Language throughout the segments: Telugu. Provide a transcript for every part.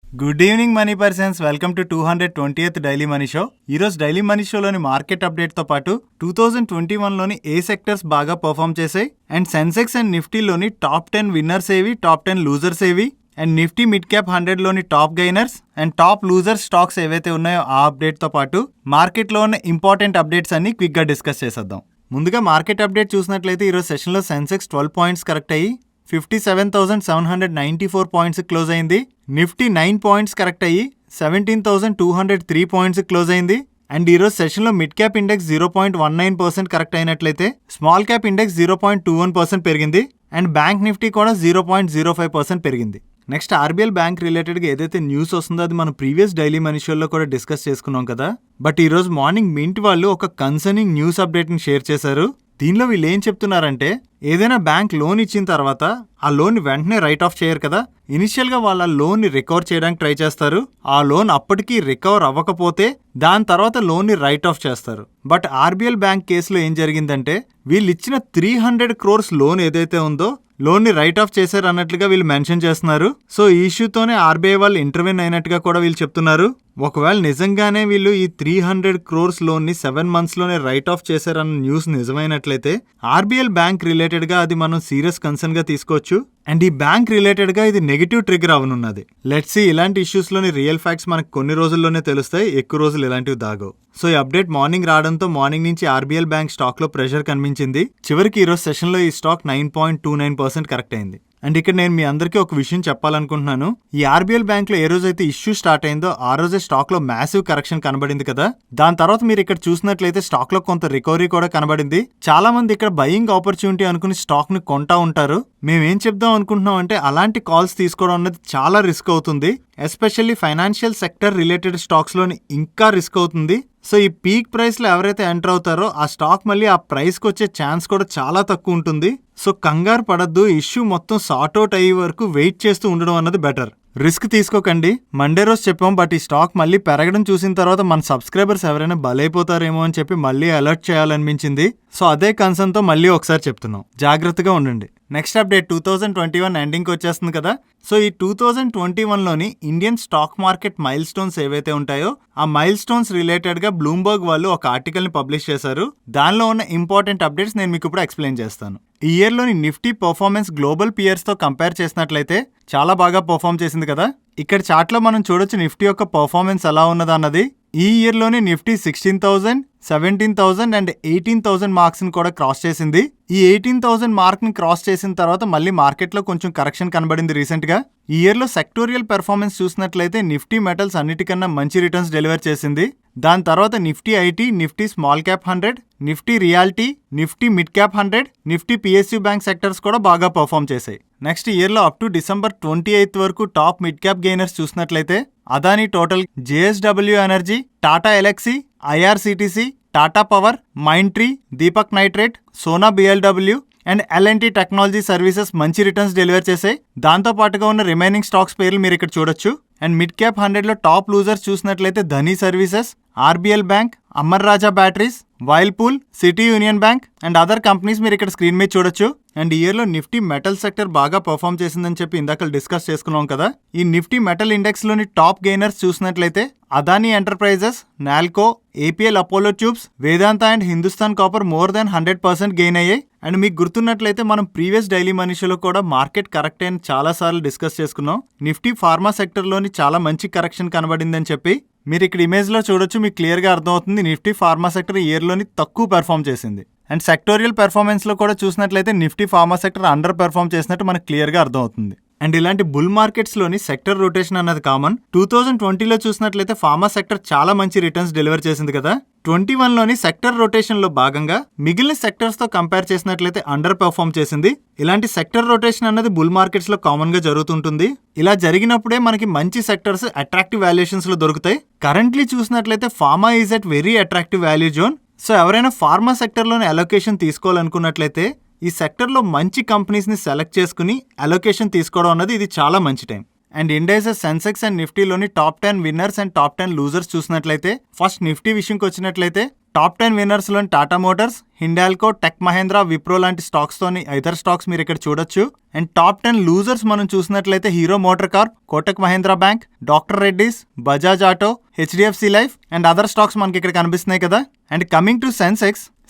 Good evening money persons, welcome to 220th daily money show. ఈరోజు డైలీ మనీ షోలోని మార్కెట్ అప్డేట్తో పాటు 2021లోని ఏ సెక్టర్స్ బాగా పర్ఫామ్ చేశాయి అండ్ సెన్సెక్స్ అండ్ నిఫ్టీలోని టాప్ 10 విన్నర్స్ ఏవి, టాప్ 10 లూజర్స్ ఏవి అండ్ నిఫ్టీ మిడ్ క్యాప్ 100లోని top gainers and top loser stocks ఏవైతే ఉన్నాయో ఆ అప్డేట్తో పాటు మార్కెట్లో ఉన్న ఇంపార్టెంట్ అప్డేట్స్ అన్ని క్విక్గా డిస్కస్ చేసేద్దాం. ముందుగా మార్కెట్ అప్డేట్ చూసినట్లయితే ఈరోజు సెషన్లో సెన్సెక్స్ 12 పాయింట్స్ కరెక్ట్ అయ్యి 57,794 పాయింట్స్ క్లోజ్ అయింది. నిఫ్టీ 9 పాయింట్స్ కరెక్ట్ అయ్యి 17,203 పాయింట్స్ క్లోజ్ అయింది. అండ్ ఈరోజు సెషన్లో మిడ్ క్యాప్ ఇండెక్స్ 0.19% కరెక్ట్ అయినట్లయితే స్మాల్ క్యాప్ ఇండెక్స్ 0.21% పెరిగింది అండ్ బ్యాంక్ నిఫ్టీ కూడా 0.05% పెరిగింది. నెక్స్ట్ ఆర్బీఎల్ బ్యాంక్ రిలేటెడ్గా ఏదైతే న్యూస్ వస్తుందో అది మనం ప్రీవియస్ డైలీ మనీ షోలో కూడా డిస్కస్ చేసుకున్నాం కదా. బట్ ఈరోజు మార్నింగ్ మింట్ వాళ్ళు ఒక కన్సర్నింగ్ న్యూస్ అప్డేట్ని షేర్ చేశారు. దీనిలో వీళ్ళు ఏం చెప్తున్నారంటే, ఏదైనా బ్యాంక్ లోన్ ఇచ్చిన తర్వాత ఆ లోన్ వెంటనే రైట్ ఆఫ్ చేయరు కదా. ఇనిషియల్గా వాళ్ళ లోన్ని రికవర్ చేయడానికి ట్రై చేస్తారు. ఆ లోన్ అప్పటికీ రికవర్ అవ్వకపోతే దాని తర్వాత లోన్ని రైట్ ఆఫ్ చేస్తారు. బట్ ఆర్బీఎల్ బ్యాంక్ కేసులో ఏం జరిగిందంటే, వీళ్ళు ఇచ్చిన 300 crores లోన్ ఏదైతే ఉందో లోన్ని రైట్ ఆఫ్ చేశారు అన్నట్లుగా వీళ్ళు మెన్షన్ చేస్తున్నారు. సో ఈ ఇష్యూతోనే ఆర్బీఐ వాళ్ళు ఇంటర్వ్యూన్ అయినట్టుగా కూడా వీళ్ళు చెప్తున్నారు. ఒకవేళ నిజంగానే వీళ్ళు ఈ 300 crores లోన్ని 7 monthsలోనే రైట్ ఆఫ్ చేశారన్న న్యూస్ నిజమైనట్లయితే ఆర్బీఎల్ బ్యాంక్ రిలేటెడ్గా అది మనం సీరియస్ కన్సర్న్గా తీసుకోవచ్చు. అండ్ ఈ బ్యాంక్ రిలేటెడ్గా ఇది నెగిటివ్ ట్రిగర్ అవనున్నది. లెట్స్ సీ, ఇలాంటి ఇష్యూస్లోని రియల్ ఫ్యాక్ట్స్ మనకు కొన్ని రోజుల్లోనే తెలుస్తాయి, ఎక్కువ రోజులు ఇలాంటివి దాగవు. సో ఈ అప్డేట్ మార్నింగ్ రావడంతో మార్నింగ్ నుంచి ఆర్బీఎల్ బ్యాంక్ స్టాక్లో ప్రెషర్ కనిపించింది. చివరికి ఈరోజు సెషన్లో ఈ స్టాక్ 9.29% కరెక్ట్ అయింది. అండ్ ఇక్కడ నేను మీ అందరికీ ఒక విషయం చెప్పాలనుకుంటున్నాను. ఈ ఆర్బీఎల్ బ్యాంక్ లో ఏ రోజైతే ఇష్యూ స్టార్ట్ అయిందో ఆ రోజే స్టాక్ లో మ్యాసివ్ కరెక్షన్ కనబడింది కదా. దాని తర్వాత మీరు ఇక్కడ చూసినట్లయితే స్టాక్ లో కొంత రికవరీ కూడా కనబడింది. చాలా మంది ఇక్కడ బయింగ్ ఆపర్చునిటీ అనుకుని స్టాక్ ని కొంటా ఉంటారు. మేమేం చెప్దాం అనుకుంటున్నాం అంటే, అలాంటి కాల్స్ తీసుకోవడం అనేది చాలా రిస్క్ అవుతుంది. Especially financial sector related stocks లోని ఇంకా రిస్క్ అవుతుంది. సో ఈ పీక్ ప్రైస్ లో ఎవరైతే ఎంటర్ అవుతారో ఆ స్టాక్ మళ్ళీ ఆ ప్రైస్ కి వచ్చే ఛాన్స్ కూడా చాలా తక్కువ ఉంటుంది. సో కంగారు పడద్దు, ఇష్యూ మొత్తం సార్ట్అవుట్ అయ్యే వరకు వెయిట్ చేస్తూ ఉండడం అన్నది బెటర్. రిస్క్ తీసుకోకండి. మండే రోజు చెప్పాం, బట్ ఈ స్టాక్ మళ్ళీ పెరగడం చూసిన తర్వాత మన సబ్స్క్రైబర్స్ ఎవరైనా బలైపోతారేమో అని చెప్పి మళ్ళీ అలర్ట్ చేయాలనిపించింది. సో అదే కన్సర్న్ తో మళ్ళీ ఒకసారి చెప్తున్నాం, జాగ్రత్తగా ఉండండి. నెక్స్ట్ అప్డేట్ 2021 ఎండింగ్కి వచ్చేస్తుంది కదా. సో ఈ 2021లోని Indian stock market milestones ఏవైతే ఉంటాయో ఆ మైల్ స్టోన్స్ రిలేటెడ్గా బ్లూంబర్గ్ వాళ్ళు ఒక ఆర్టికల్ని పబ్లిష్ చేశారు. దానిలో ఉన్న ఇంపార్టెంట్ అప్డేట్స్ నేను మీకు ఇప్పుడు ఎక్స్ప్లెయిన్ చేస్తాను. ఈ ఇయర్లోని నిఫ్టీ పర్ఫార్మెన్స్ గ్లోబల్ పియర్స్తో కంపేర్ చేసినట్లయితే చాలా బాగా పర్ఫామ్ చేసింది కదా. ఇక్కడ చార్ట్లో మనం చూడొచ్చు నిఫ్టీ యొక్క పర్ఫార్మెన్స్ ఎలా ఉన్నదన్నది. ఈ ఇయర్లోనే నిఫ్టీ 16,000, 17,000 అండ్ 18,000 మార్క్స్ని కూడా క్రాస్ చేసింది. ఈ 18,000 మార్క్ని క్రాస్ చేసిన తర్వాత మళ్ళీ మార్కెట్లో కొంచెం కరెక్షన్ కనబడింది రీసెంట్గా. ఈ ఇయర్లో సెక్టోరియల్ పెర్ఫార్మెన్స్ చూసినట్లయితే నిఫ్టీ మెటల్స్ అన్నిటికన్నా మంచి రిటర్న్స్ డెలివర్ చేసింది. దాని తర్వాత Nifty IT, Nifty small cap 100, Nifty reality, Nifty mid cap 100, Nifty PSU bank sectors కూడా బాగా పర్ఫామ్ చేశాయి. నెక్స్ట్ ఇయర్లో అప్ టు December 28 వరకు టాప్ మిడ్ క్యాప్ గెయినర్స్ చూసినట్లయితే Adani Total, JSW Energy, Tata Elxsi, IRCTC, Tata Power, Mindtree, Deepak Nitrite, Sona BLW and LNT Technology Services మంచి రిటర్న్స్ డెలివర్ చేశాయి. దాంతో పాటుగా ఉన్న రిమైనింగ్ స్టాక్స్ పేర్లు మీరు ఇక్కడ చూడొచ్చు. అండ్ మిడ్ క్యాప్ 100లో టాప్ లూజర్స్ చూసినట్లయితే Dhani services, RBL bank, Amara Raja batteries, Whirlpool, city union bank and other companies మీరు ఇక్కడ స్క్రీన్ మీద చూడొచ్చు. అండ్ ఇయర్లో నిఫ్టీ మెటల్ సెక్టర్ బాగా పర్ఫామ్ చేసిందని చెప్పి ఇందాక డిస్కస్ చేసుకున్నాం కదా. ఈ నిఫ్టీ మెటల్ ఇండెక్స్ లోని టాప్ గెయినర్స్ చూసినట్లయితే Adani enterprises, Nalco, APL Apollo tubes, Vedanta and Hindustan copper more than 100% gain అయ్యాయి. అండ్ మీకు గుర్తున్నట్లయితే మనం ప్రీవియస్ డైలీ మనీషలో కూడా మార్కెట్ కరెక్ట్ అయిన చాలా సార్లు డిస్కస్ చేసుకున్నాం. నిఫ్టీ ఫార్మా సెక్టర్లోని చాలా మంచి కరెక్షన్ కనబడిందని చెప్పి మీరు ఇక్కడ ఇమేజ్లో చూడొచ్చు. మీకు క్లియర్గా అర్థమవుతుంది నిఫ్టీ ఫార్మా సెక్టర్ ఇయర్లోని తక్కువ పెర్ఫామ్ చేసింది. అండ్ సెక్టోరియల్ పెర్ఫార్మెన్స్లో కూడా చూసినట్లయితే Nifty pharma sector under perform చేసినట్టు మనకు క్లియర్గా అర్థమవుతుంది. అండ్ ఇలాంటి బుల్ మార్కెట్స్లోని సెక్టర్ రొటేషన్ అన్నది కామన్. 2020లో చూసినట్లయితే ఫార్మా సెక్టర్ చాలా మంచి రిటర్న్స్ డెలివర్ చేసింది కదా. 21లోని సెక్టర్ రొటేషన్లో భాగంగా మిగిలిన సెక్టర్స్తో కంపేర్ చేసినట్లయితే అండర్ పెర్ఫామ్ చేసింది. ఇలాంటి సెక్టర్ రొటేషన్ అన్నది బుల్ మార్కెట్స్లో కామన్గా జరుగుతుంటుంది. ఇలా జరిగినప్పుడే మనకి మంచి సెక్టర్స్ అట్రాక్టివ్ వాల్యుయేషన్స్లో దొరుకుతాయి. కరెంట్లీ చూసినట్లయితే pharma is at very attractive value zone. So ఎవరైనా ఫార్మా సెక్టర్లోని అలొకేషన్ తీసుకోవాలనుకున్నట్లయితే ఈ సెక్టర్లో మంచి కంపెనీస్ని సెలెక్ట్ చేసుకుని అలొకేషన్ తీసుకోవడం అన్నది ఇది చాలా మంచి time. And indices Sensex and నిఫ్టీలోని top 10 winners and top 10 losers చూసినట్లయితే ఫస్ట్ నిఫ్టీ విషయంకి వచ్చినట్లయితే టాప్ 10 విన్నర్స్లోని టాటా మోటార్స్, హిండాల్కో, టెక్ మహేంద్ర, విప్రో లాంటి స్టాక్స్తోని ఇతర స్టాక్స్ మీరు ఇక్కడ చూడొచ్చు. అండ్ టాప్ 10 లూజర్స్ మనం చూసినట్లయితే Hero motor corp, Kotak Mahindra bank, doctor Reddy's, Bajaj auto, HDFC life and other stocks మనకి ఇక్కడ కనిపిస్తున్నాయి కదా. అండ్ కమింగ్ టు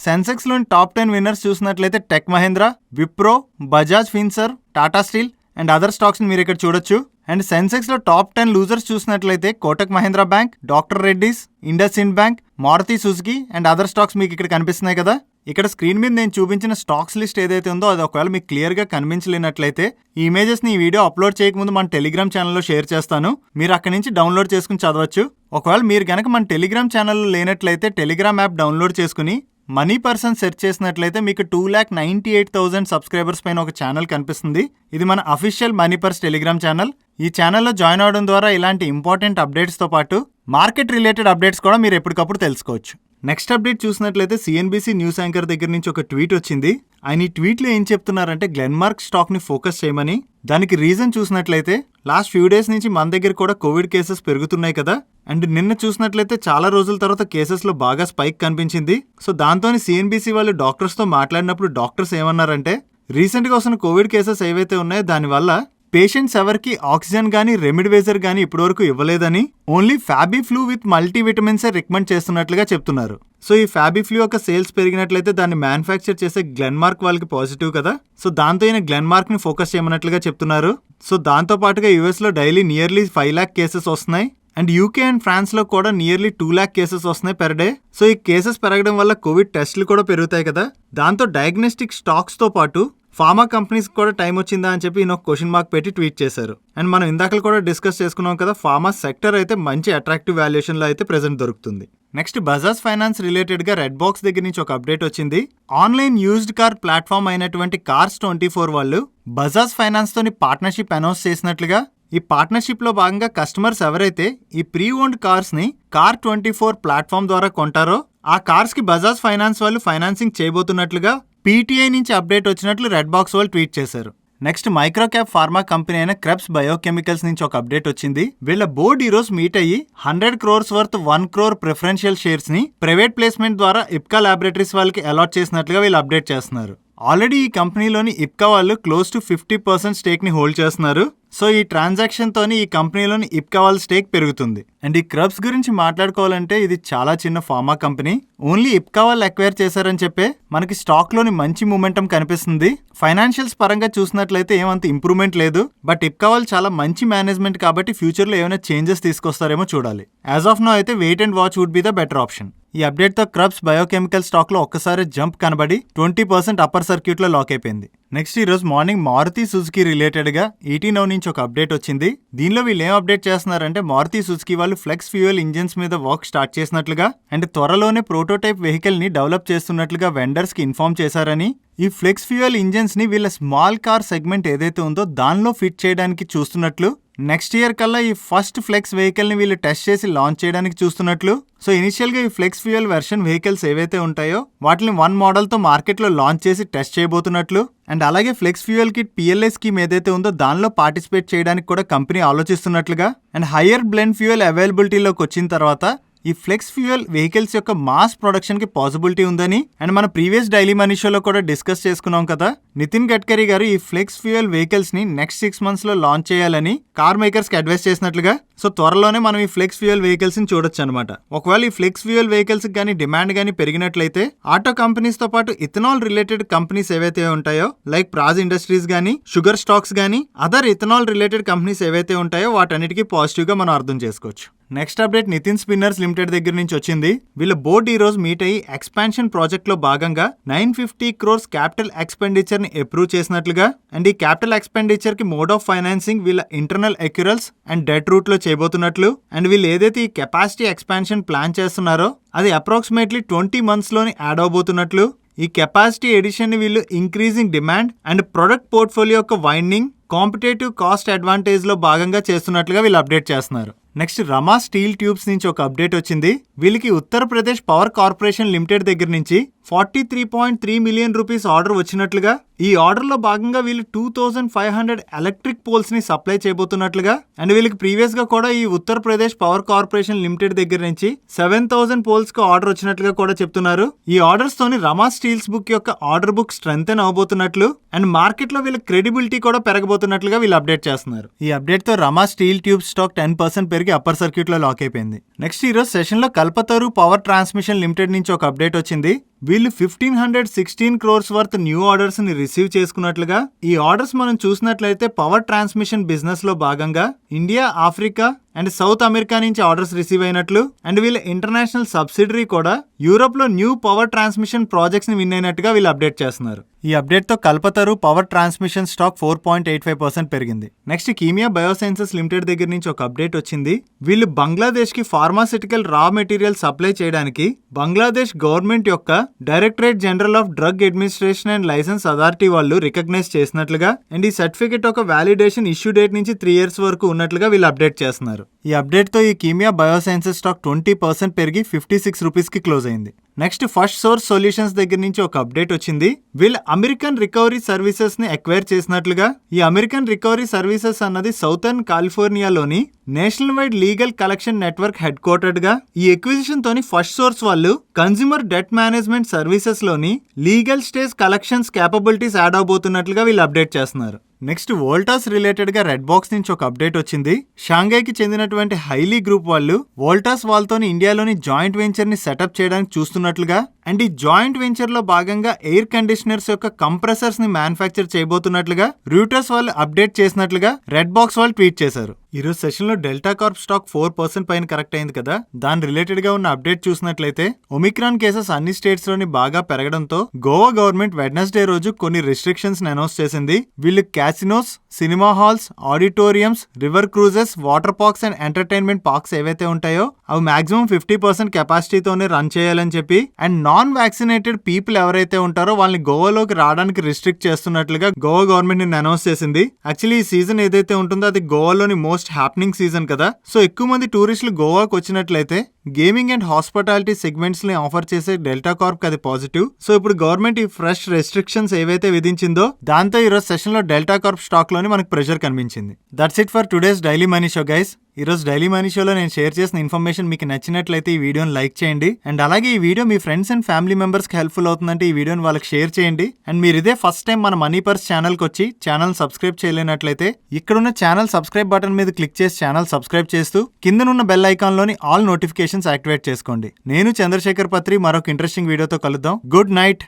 సెన్సెక్స్లోని టాప్ 10 విన్నర్స్ చూసినట్లయితే tech Mahindra, Wipro, Bajaj Finserv, Tata steel and other స్టాక్స్ని మీరు ఇక్కడ చూడొచ్చు. అండ్ సెన్సెక్స్లో టాప్ 10 లూజర్స్ చూసినట్లయితే Kotak Mahindra bank, doctor Reddy's, IndusInd bank, Maruti Suzuki and other stocks మీకు ఇక్కడ కనిపిస్తున్నాయి కదా. ఇక్కడ స్క్రీన్ మీద నేను చూపించిన స్టాక్స్ లిస్ట్ ఏదైతే ఉందో అది ఒకవేళ మీకు క్లియర్గా కనిపించలేనట్లయితే ఈ ఇమేజెస్ని ఈ వీడియో అప్లోడ్ చేయకముందు మన టెలిగ్రామ్ ఛానల్లో షేర్ చేస్తాను. మీరు అక్కడి నుంచి డౌన్లోడ్ చేసుకుని చదవచ్చు. ఒకవేళ మీరు కనుక మన టెలిగ్రామ్ ఛానల్లో లేనట్లయితే టెలిగ్రామ్ యాప్ డౌన్లోడ్ చేసుకుని మనీ పర్సన్ సెర్చ్ చేసినట్లయితే మీకు 2,98,000 సబ్స్క్రైబర్స్ పైన ఒక ఛానల్ కనిపిస్తుంది. ఇది మన official money purse Telegram channel. ఈ ఛానల్లో జాయిన్ అవడం ద్వారా ఇలాంటి ఇంపార్టెంట్ అప్డేట్స్తో పాటు మార్కెట్ రిలేటెడ్ అప్డేట్స్ కూడా మీరు ఎప్పటికప్పుడు తెలుసుకోవచ్చు. నెక్స్ట్ అప్డేట్ చూసినట్లయితే సిఎన్బిసి న్యూస్ యాంకర్ దగ్గర నుంచి ఒక ట్వీట్ వచ్చింది. ఆయన ఈ ట్వీట్లో ఏం చెప్తున్నారంటే గ్లెన్మార్క్ స్టాక్ని ఫోకస్ చేయమని. దానికి రీజన్ చూసినట్లయితే లాస్ట్ ఫ్యూ డేస్ నుంచి మన దగ్గర కూడా కోవిడ్ కేసెస్ పెరుగుతున్నాయి కదా. అండ్ నిన్న చూసినట్లయితే చాలా రోజుల తర్వాత కేసెస్లో బాగా స్పైక్ కనిపించింది. సో దాంతోని సిఎన్బిసి వాళ్ళు డాక్టర్స్తో మాట్లాడినప్పుడు డాక్టర్స్ ఏమన్నారంటే రీసెంట్గా వస్తున్న కోవిడ్ కేసెస్ ఏవైతే ఉన్నాయో దానివల్ల పేషెంట్స్ ఎవరికి ఆక్సిజన్ కానీ రెమిడివేజర్ కానీ ఇప్పటివరకు ఇవ్వలేదని ఓన్లీ ఫ్యాబిఫ్లూ విత్ మల్టీవిటమిన్సే రికమెండ్ చేస్తున్నట్లుగా చెప్తున్నారు. సో ఈ ఫ్యాబిఫ్లూ యొక్క సేల్స్ పెరిగినట్లయితే దాన్ని మ్యానుఫ్యాక్చర్ చేసే గ్లెన్మార్క్ వాళ్ళకి పాజిటివ్ కదా. సో దాంతో ఈయన గ్లెన్మార్క్ని ఫోకస్ చేయమన్నట్లుగా చెప్తున్నారు. సో దాంతో పాటుగా యూఎస్లో డైలీ నియర్లీ 5 lakh కేసెస్ వస్తున్నాయి. అండ్ యూకే అండ్ ఫ్రాన్స్లో కూడా నియర్లీ 2 lakh కేసెస్ వస్తున్నాయి పెర్ డే. సో ఈ కేసెస్ పెరగడం వల్ల కోవిడ్ టెస్టులు కూడా పెరుగుతాయి కదా. దాంతో డయాగ్నోస్టిక్ స్టాక్స్తో పాటు ఫార్మా కంపెనీస్ కూడా టైం వచ్చిందా అని చెప్పి ఈయన క్వశ్చన్ మార్క్ పెట్టి ట్వీట్ చేశారు. అండ్ మనం ఇందాక కూడా డిస్కస్ చేసుకున్నాం కదా, ఫార్మా సెక్టర్ అయితే మంచి అట్రాక్టివ్ వాల్యుయేషన్లో అయితే ప్రెజెంట్ దొరుకుతుంది. నెక్స్ట్ బజాజ్ ఫైనాన్స్ రిలేటెడ్గా రెడ్ బాక్స్ దగ్గర నుంచి ఒక అప్డేట్ వచ్చింది. ఆన్లైన్ యూజ్డ్ కార్ ప్లాట్ఫామ్ అయినటువంటి Cars24 వాళ్ళు బజాజ్ ఫైనాన్స్ తోని పార్ట్నర్షిప్ అనౌన్స్ చేసినట్లుగా. ఈ పార్ట్నర్షిప్ లో భాగంగా కస్టమర్స్ ఎవరైతే ఈ ప్రీ ఓన్డ్ కార్స్ ని Car24 ప్లాట్ఫామ్ ద్వారా కొంటారో ఆ కార్స్ కి బజాజ్ ఫైనాన్స్ వాళ్ళు ఫైనాన్సింగ్ చేయబోతున్నట్లుగా పీటీఐ నుంచి అప్డేట్ వచ్చినట్లు రెడ్ బాక్స్ వాళ్ళు ట్వీట్ చేశారు. Next micro cap pharma company అయిన క్రెప్స్ బయోకెమికల్స్ నుంచి ఒక అప్డేట్ వచ్చింది. వీళ్ళ బోర్డు ఈ రోజు మీట్ అయ్యి 100 crores worth 1 crore preferential shares ని ప్రైవేట్ ప్లేస్మెంట్ ద్వారా ఇప్కా ల్యాబొరేటరీస్ వాళ్ళకి అలాట్ చేసినట్లుగా వీళ్ళు అప్డేట్ చేస్తున్నారు. ఆల్రెడీ ఈ కంపెనీలోని ఇప్కా వాళ్ళు క్లోజ్ టు 50% స్టేక్ ని హోల్డ్ చేస్తున్నారు. సో ఈ ట్రాన్సాక్షన్ తోని ఈ కంపెనీలోని ఇప్కా వాళ్ళ స్టేక్ పెరుగుతుంది. అండ్ ఈ క్రబ్స్ గురించి మాట్లాడుకోవాలంటే ఇది చాలా చిన్న ఫార్మా కంపెనీ. ఓన్లీ ఇప్కా వాళ్ళు అక్వైర్ చేశారని చెప్పే మనకి స్టాక్ లోని మంచి మూమెంటం కనిపిస్తుంది. ఫైనాన్షియల్స్ పరంగా చూసినట్లయితే ఏమంత ఇంప్రూవ్మెంట్ లేదు. బట్ ఇప్కా వాళ్ళు చాలా మంచి మేనేజ్మెంట్ కాబట్టి ఫ్యూచర్ లో ఏమైనా చేంజెస్ తీసుకొస్తారేమో చూడాలి. యాజ్ ఆఫ్ నో అయితే wait and watch would be the better option. ఈ అప్డేట్ తో క్రబ్స్ బయోకెమికల్ స్టాక్ లో ఒక్కసారి జంప్ కనబడి 20% అప్పర్ సర్క్యూట్ లో లాక్ అయిపోయింది. నెక్స్ట్ ఈ రోజు మార్నింగ్ మారుతి సుజుకి రిలేటెడ్ గా 18 నుంచి ఒక అప్డేట్ వచ్చింది. దీనిలో వీళ్ళు ఏం అప్డేట్ చేస్తున్నారంటే మారుతి సుజుకి వాళ్ళు ఫ్లెక్స్ ఫ్యూయల్ ఇంజిన్స్ మీద వర్క్ స్టార్ట్ చేసినట్లుగా అండ్ త్వరలోనే ప్రోటోటైప్ వెహికల్ ని డెవలప్ చేస్తున్నట్లుగా వెండర్స్ కి ఇన్ఫార్మ్ చేశారని. ఈ ఫ్లెక్స్ ఫ్యూయల్ ఇంజిన్స్ ని వీళ్ళ స్మాల్ కార్ సెగ్మెంట్ ఏదైతే ఉందో దానిలో ఫిట్ చేయడానికి చూస్తున్నట్లు. నెక్స్ట్ ఇయర్ కల్లా ఈ ఫస్ట్ ఫ్లెక్స్ వెహికల్ ని వీళ్ళు టెస్ట్ చేసి లాంచ్ చేయడానికి చూస్తున్నట్లు. సో ఇనిషియల్ గా ఈ ఫ్లెక్స్ ఫ్యూయల్ వెర్షన్ వెహికల్స్ ఏవైతే ఉంటాయో వాటిని 1 మోడల్ తో మార్కెట్ లో లాంచ్ చేసి టెస్ట్ చేయబోతున్నట్లు. అండ్ అలాగే flex fuel kit PLA scheme ఏదైతే ఉందో దానిలో పార్టిసిపేట్ చేయడానికి కూడా కంపెనీ ఆలోచిస్తున్నట్లుగా. అండ్ హయ్యర్ బ్లెండ్ ఫ్యూయల్ అవైలబిలిటీలోకి వచ్చిన తర్వాత ఈ ఫ్లెక్స్ ఫ్యూయల్ వెహికల్స్ యొక్క మాస్ ప్రొడక్షన్ కి పాసిబిలిటీ ఉందని అండ్ మన ప్రీవియస్ డైలీ మనీ షోలో కూడా డిస్కస్ చేసుకున్నాం కదా. నితిన్ గడ్కరీ గారు ఈ ఫ్లెక్స్ ఫ్యూయల్ వెహికల్స్ ని నెక్స్ట్ 6 months లో లాంచ్ చేయాలని కార్ మేకర్స్ కి అడ్వైస్ చేసినట్లుగా. సో త్వరలోనే మనం ఈ ఫ్లెక్స్ ఫ్యూయల్ వెహికల్స్ ని చూడొచ్చు అనమాట. ఒకవేళ ఈ ఫ్లెక్స్ ఫ్యూయల్ వెహికల్స్ కానీ డిమాండ్ కానీ పెరిగినట్లయితే ఆటో కంపెనీస్ తో పాటు ఇథనాల్ రిలేటెడ్ కంపెనీస్ ఏవైతే ఉంటాయో లైక్ ప్రాజ్ ఇండస్ట్రీస్ గానీ, షుగర్ స్టాక్స్ గానీ, అదర్ ఇథనాల్ రిలేటెడ్ కంపెనీస్ ఏవైతే ఉంటాయో వాటన్నిటికీ పాజిటివ్ గా మనం అర్థం చేసుకోవచ్చు. Next update Nitin spinners limited దగ్గర నుంచి వచ్చింది. వీళ్ళ బోర్డు ఈ రోజు మీట్ అయ్యి ఎక్స్పాన్షన్ ప్రాజెక్ట్ లో భాగంగా 950 crores క్యాపిటల్ ఎక్స్పెండిచర్ ని అప్రూవ్ చేసినట్లుగా. అండ్ ఈ క్యాపిటల్ ఎక్స్పెండిచర్ కి మోడ్ ఆఫ్ ఫైనాన్సింగ్ వీళ్ళ ఇంటర్నల్ అక్యూరల్స్ అండ్ డెట్ రూట్ లో చేయబోతున్నట్లు. అండ్ వీళ్ళు ఏదైతే ఈ కెపాసిటీ ఎక్స్పాన్షన్ ప్లాన్ చేస్తున్నారో అది అప్రాక్సిమేట్లీ 20 months లోని యాడ్ అవబోతున్నట్లు. ఈ కెపాసిటీ ఎడిషన్ ని వీళ్ళు increasing demand and product portfolio యొక్క వైండింగ్ కాంపిటేటివ్ కాస్ట్ అడ్వాంటేజ్ లో భాగంగా చేస్తున్నట్లుగా వీళ్ళు అప్డేట్ చేస్తున్నారు. నెక్స్ట్ రమా స్టీల్ ట్యూబ్స్ నుంచి ఒక అప్డేట్ వచ్చింది. వీళ్ళకి ఉత్తరప్రదేశ్ పవర్ కార్పొరేషన్ లిమిటెడ్ దగ్గర నుంచి 43.3 మిలియన్ రూపీస్ ఆర్డర్ వచ్చినట్లుగా, ఈ ఆర్డర్ లో భాగంగా వీళ్ళు 2500 ఎలక్ట్రిక్ పోల్స్ ని సప్లై చేయబోతున్నట్లుగా, అండ్ వీళ్ళకి ప్రీవియస్ గా కూడా ఈ ఉత్తరప్రదేశ్ పవర్ కార్పొరేషన్ లిమిటెడ్ దగ్గర నుంచి 7000 పోల్స్ కు ఆర్డర్ వచ్చినట్లుగా కూడా చెప్తున్నారు. ఈ ఆర్డర్స్ తోని రమా స్టీల్స్ బుక్ యొక్క ఆర్డర్ బుక్ స్ట్రెంగ్తెన్ అవబోతున్నట్లు అండ్ మార్కెట్ లో వీళ్ళ క్రెడిబిలిటీ కూడా పెరగబోతున్నట్లుగా వీళ్ళు అప్డేట్ చేస్తున్నారు. ఈ అప్డేట్ తో రమా స్టీల్ ట్యూబ్ స్టాక్ 10% పెరిగి అప్పర్ సర్క్యూట్ లో లాక్ అయిపోయింది. నెక్స్ట్ ఈ రోజు సెషన్ లో కల్పతరు పవర్ ట్రాన్స్మిషన్ లిమిటెడ్ నుంచి ఒక అప్డేట్ వచ్చింది. వీళ్ళు 1516 క్రోర్స్ వర్త్ న్యూ ఆర్డర్స్ ని రిసీవ్ చేసుకున్నట్లుగా, ఈ ఆర్డర్స్ మనం చూసినట్లయితే పవర్ ట్రాన్స్మిషన్ బిజినెస్ లో భాగంగా India, Africa and south America నుంచి ఆర్డర్స్ రిసీవ్ అయినట్లు, అండ్ వీళ్ళ ఇంటర్నేషనల్ సబ్సిడరీ కూడా యూరోప్ లో న్యూ పవర్ ట్రాన్స్మిషన్ ప్రాజెక్ట్స్ ని విన్ అయినట్టుగా వీళ్ళు అప్డేట్ చేస్తున్నారు. ఈ అప్డేట్ తో కల్పతరు పవర్ ట్రాన్స్మిషన్ స్టాక్ 4.85% పెరిగింది. నెక్స్ట్ కీమియా బయోసైన్సెస్ లిమిటెడ్ దగ్గర నుంచి ఒక అప్డేట్ వచ్చింది. వీళ్ళు బంగ్లాదేశ్ కి ఫార్మాసిటికల్ రా మెటీరియల్ సప్లై చేయడానికి బంగ్లాదేశ్ గవర్నమెంట్ యొక్క directorate general of drug administration and license authority వాళ్ళు రికగ్నైజ్ చేసినట్లుగా, అండ్ ఈ సర్టిఫికేట్ ఒక వ్యాలిడేషన్ ఇష్యూ డేట్ నుంచి 3 years వరకు ఉన్నట్లుగా వీళ్ళు అప్డేట్ చేస్తున్నారు. ఈ అప్డేట్ తో ఈ కీమియా బయోసైన్సెస్ స్టాక్ 20% పెరిగి 56 రూపీస్ కి క్లోజ్ అయింది. నెక్స్ట్ ఫస్ట్ సోర్స్ సొల్యూషన్స్ దగ్గర నుంచి ఒక అప్డేట్ వచ్చింది. వీళ్ళు అమెరికన్ రికవరీ సర్వీసెస్ ని అక్వైర్ చేసినట్లుగా, ఈ అమెరికన్ రికవరీ సర్వీసెస్ అన్నది సౌతర్న్ కాలిఫోర్నియాలోని nationwide legal collection network headquartered గా, ఈ ఎక్విజిషన్ తోని ఫస్ట్ సోర్స్ వాళ్ళు కన్స్యూమర్ డెట్ మేనేజ్మెంట్ సర్వీసెస్ లోని legal stage collections capabilities add అవబోతున్నట్లుగా వీళ్ళు అప్డేట్ చేస్తున్నారు. నెక్స్ట్ వోల్టాస్ రిలేటెడ్ గా రెడ్ బాక్స్ నుంచి ఒక అప్డేట్ వచ్చింది. షాంఘైకి చెందినటువంటి హైలీ గ్రూప్ వాళ్ళు వోల్టాస్ వాళ్ళతోని ఇండియాలోని జాయింట్ వెంచర్ ని సెటప్ చేయడానికి చూస్తున్నట్లుగా, అండ్ ఈ జాయింట్ వెంచర్ లో భాగంగా ఎయిర్ కండిషనర్స్ యొక్క కంప్రెసర్స్ ని మ్యానుఫ్యాక్చర్ చేయబోతున్నట్లుగా రూటర్స్ వాళ్ళు అప్డేట్ చేసినట్లుగా రెడ్ బాక్స్ వాళ్ళు ట్వీట్ చేశారు. ఈ రోజు సెషన్ లో డెల్టా కార్ప్ స్టాక్ 4% పైన కరెక్ట్ అయింది కదా. దాని రిలేటెడ్ గా ఉన్న అప్డేట్ చూసినట్లయితే ఒమిక్రాన్ కేసెస్ అన్ని స్టేట్స్ లోని బాగా పెరగడంతో గోవా గవర్నమెంట్ వెడ్నెస్డే రోజు కొన్ని రిస్ట్రిక్షన్స్ అనౌన్స్ చేసింది. వీళ్ళు casinos, cinema halls, auditoriums, river క్రూజెస్, water parks and entertainment parks ఏవైతే ఉంటాయో అవి మాక్సిమం 50% కెపాసిటీతోనే రన్ చేయాలని చెప్పి, అండ్ నాన్ వ్యాక్సినేటెడ్ పీపుల్ ఎవరైతే ఉంటారో వాళ్ళని గోవాలోకి రావడానికి రిస్ట్రిక్ట్ చేస్తున్నట్లుగా గోవా గవర్నమెంట్ నిన్న అనౌన్స్ చేసింది. యాక్చువల్లీ ఈ సీజన్ ఏదైతే ఉంటుందో అది గోవాలోని మోస్ట్ హ్యాపెనింగ్ సీజన్ కదా. సో ఎక్కువ మంది టూరిస్టులు గోవాకు వచ్చినట్లయితే గేమింగ్ అండ్ హాస్పిటాలిటీ సెగ్మెంట్స్ ని ఆఫర్ చేసే డెల్టా కార్ప్ అది పాజిటివ్. సో ఇప్పుడు గవర్నమెంట్ ఈ ఫ్రెష్ రెస్ట్రిక్షన్స్ ఏవైతే విధించిందో దాంతో ఈ రోజు సెషన్ లో డెల్టా కార్ప్ స్టాక్ లోని మనకు ప్రెషర్ కనిపించింది. That's it for today's daily money show guys. ఈ రోజు డైలీ మనీ షోలో నేను షేర్ చేసిన ఇన్ఫర్మేషన్ మీకు నచ్చినట్లయితే ఈ వీడియోని లైక్ చేయండి, అండ్ అలాగే ఈ video me friends and family members కి హెల్ప్ఫుల్ అవుతుందంటే ఈ వీడియోని వాళ్ళకి షేర్ చేయండి. అండ్ మీరు ఇదే ఫస్ట్ టైం మన మనీ పర్స్ ఛానల్ కి వచ్చి ఛానల్ సబ్స్క్రైబ్ చేయలేనట్లయితే ఇక్కడున్న ఛానల్ సబ్స్క్రైబ్ బటన్ మీద క్లిక్ చేసి ఛానల్ సబ్స్క్రైబ్ చేస్తూ కిందనున్న బెల్ ఐకాన్ లోని ఆల్ నోటిఫికేషన్స్ యాక్టివేట్ చేసుకోండి. నేను చంద్రశేఖర్ పత్రి మరొక ఇంట్రెస్టింగ్ వీడియోతో కలుద్దాం. Good night.